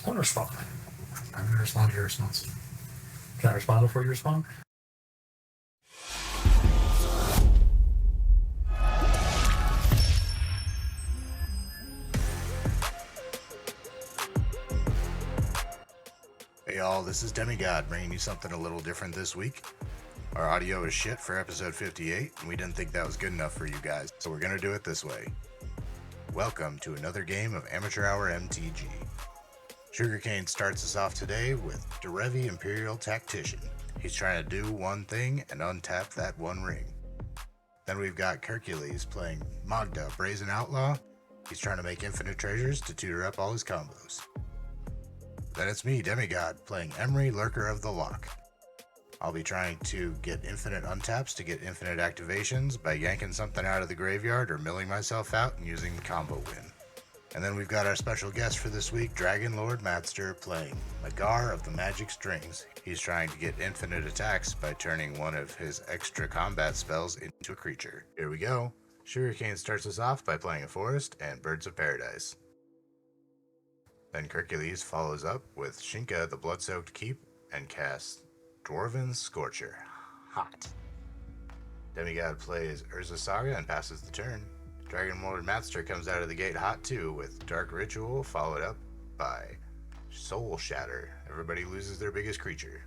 want to respond. I'm going to respond to your response. Can I respond before you respond? Hey y'all, this is Demigod bringing you something a little different this week. Our audio is shit for episode 58, and we didn't think that was good enough for you guys, so we're gonna do it this way. Welcome to another game of Amateur Hour MTG. Sugarcane starts us off today with Derevi Empyrial Tactician. He's trying to do one thing and untap that one ring. Then we've got Hercules playing Magda, Brazen Outlaw. He's trying to make infinite treasures to tutor up all his combos. Then it's me, Demigod, playing Emry, Lurker of the Loch. I'll be trying to get infinite untaps to get infinite activations by yanking something out of the graveyard or milling myself out and using the combo win. And then we've got our special guest for this week, DragonLordMaster, playing Magar of the Magic Strings. He's trying to get infinite attacks by turning one of his extra combat spells into a creature. Here we go. Sugarcane starts us off by playing a Forest and Birds of Paradise. Then Hercules follows up with Shinka the Blood-Soaked Keep and casts Dwarven Scorcher. Hot. Demigod plays Urza Saga and passes the turn. DragonLordMaster comes out of the gate hot too with Dark Ritual followed up by Soul Shatter. Everybody loses their biggest creature.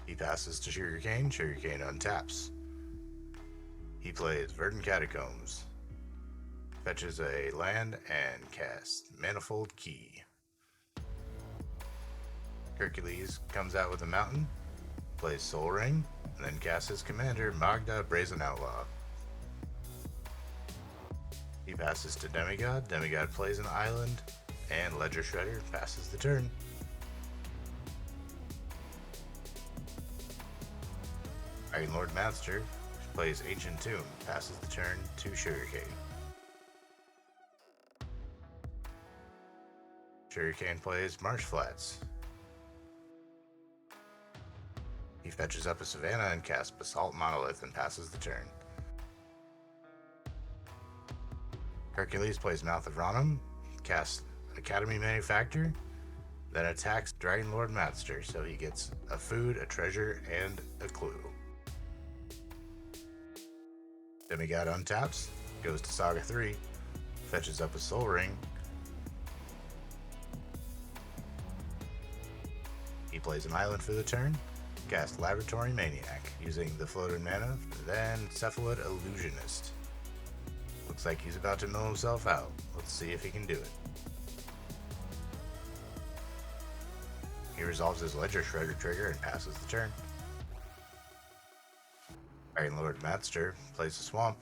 He passes to Sugarcane. Sugarcane untaps. He plays Verdant Catacombs. Fetches a land and casts Manifold Key. Hercules comes out with a mountain, plays Soul Ring, and then casts his commander, Magda, Brazen Outlaw. He passes to Demigod. Demigod plays an island, and Ledger Shredder passes the turn. DragonLordMaster plays Ancient Tomb, passes the turn to Sugarcane. Sugarcane plays Marsh Flats. He fetches up a Savannah and casts Basalt Monolith and passes the turn. Hercules plays Mouth of Ranum, casts Academy Manufactor, then attacks DragonLordMaster, so he gets a food, a treasure, and a clue. Demigod untaps, goes to Saga 3, fetches up a Soul Ring. He plays an island for the turn, casts Laboratory Maniac using the floated mana, then Cephalid Illusionist. Looks like he's about to mill himself out. Let's see if he can do it. He resolves his Ledger Shredder trigger and passes the turn. DragonLordMaster plays a Swamp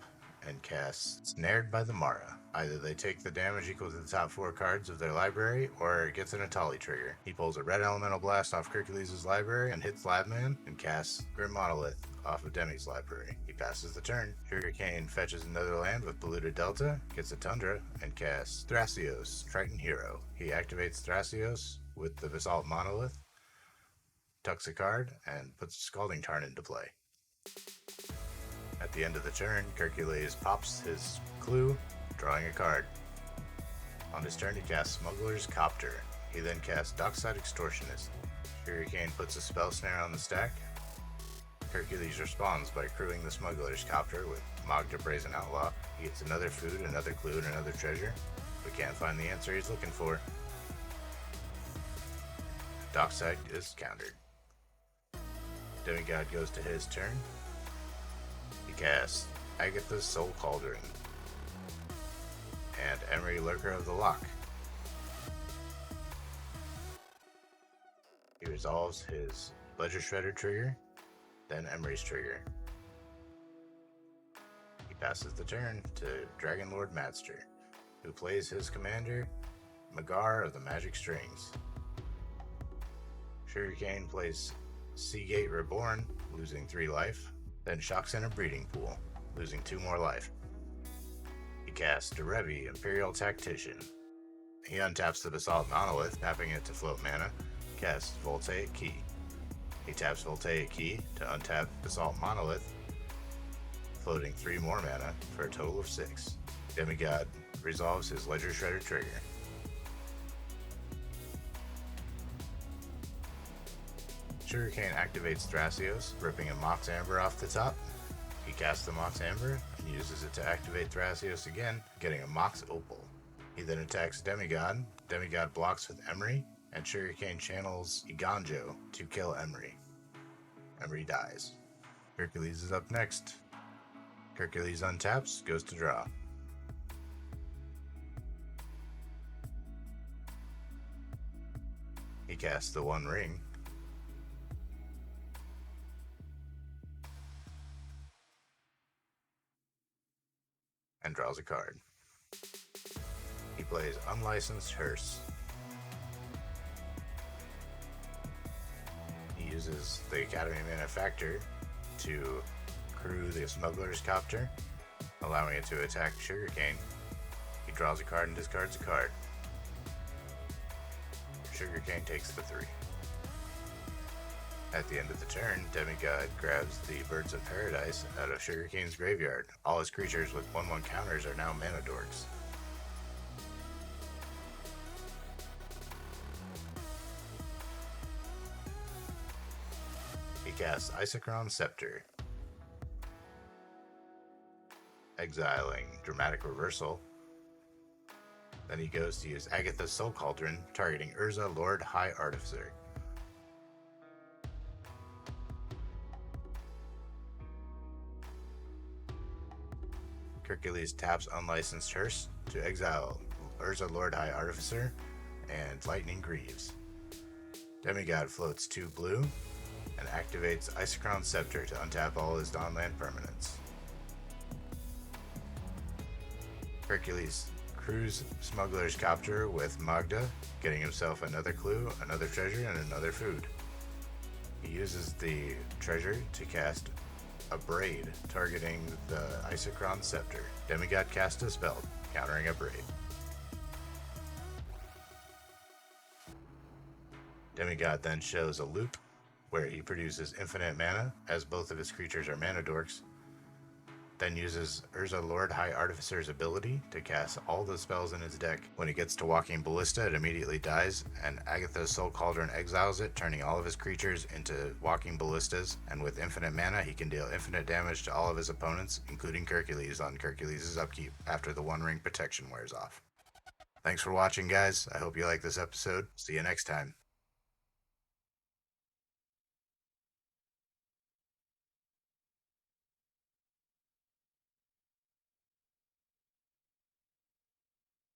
and casts Snared by the Mara. Either they take the damage equal to the top 4 cards of their library, or it gets an Atali trigger. He pulls a red Elemental Blast off Hercules' library and hits Labman and casts Grim Monolith off of Demi's library. He passes the turn. Sugarcane fetches another land with Polluted Delta, gets a Tundra, and casts Thrasios, Triton Hero. He activates Thrasios with the Basalt Monolith, tucks a card, and puts Scalding Tarn into play. At the end of the turn, Hercules pops his clue, drawing a card. On his turn, he casts Smuggler's Copter. He then casts Dockside Extortionist. Sugarcane puts a Spell Snare on the stack. Hercules responds by crewing the Smuggler's Copter with Magda, Brazen Outlaw. He gets another food, another clue, and another treasure, but can't find the answer he's looking for. Dockside is countered. Demigod goes to his turn. He casts Agatha's Soul Cauldron and Emry, Lurker of the Loch. He resolves his Ledger Shredder trigger, then Emry's trigger. He passes the turn to DragonLordMaster, who plays his commander, Magar of the Magic Strings. Sugarcane plays Seagate Reborn, losing 3 life, then shocks in a Breeding Pool, losing 2 more life. He casts Derevi, Empyrial Tactician. He untaps the Basalt Monolith, tapping it to float mana, casts Voltaic Key. He taps Voltaic Key to untap Basalt Monolith, floating 3 more mana for a total of 6. Demigod resolves his Ledger Shredder trigger. Sugarcane activates Thrasios, ripping a Mox Amber off the top. He casts the Mox Amber and uses it to activate Thrasios again, getting a Mox Opal. He then attacks Demigod. Demigod blocks with Emry, and Sugarcane channels Iganjo to kill Emry. Emry dies. Hercules is up next. Hercules untaps, goes to draw. He casts the One Ring. And draws a card. He plays Unlicensed Hearse. He uses the Academy Manufactor to crew the Smuggler's Copter, allowing it to attack Sugarcane. He draws a card and discards a card. Sugarcane takes the 3. At the end of the turn, Demigod grabs the Birds of Paradise out of Sugarcane's graveyard. All his creatures with 1/1 counters are now mana dorks. He casts Isochron Scepter, exiling Dramatic Reversal. Then he goes to use Agatha's Soul Cauldron, targeting Urza, Lord High Artificer. Hercules taps Unlicensed Hearse to exile Urza, Lord High Artificer, and Lightning Greaves. Demigod floats 2 blue and activates Isochron Scepter to untap all his Dawnland permanents. Hercules crews Smuggler's Copter with Magda, getting himself another clue, another treasure, and another food. He uses the treasure to cast a Braid, targeting the Isochron Scepter. Demigod casts a spell, countering a Braid. Demigod then shows a loop where he produces infinite mana, as both of his creatures are mana dorks, then uses Urza Lord High Artificer's ability to cast all the spells in his deck. When he gets to Walking Ballista, it immediately dies, and Agatha's Soul Cauldron exiles it, turning all of his creatures into Walking Ballistas, and with infinite mana, he can deal infinite damage to all of his opponents, including Hercules on Hercules' upkeep after the One Ring protection wears off. Thanks for watching, guys. I hope you like this episode. See you next time.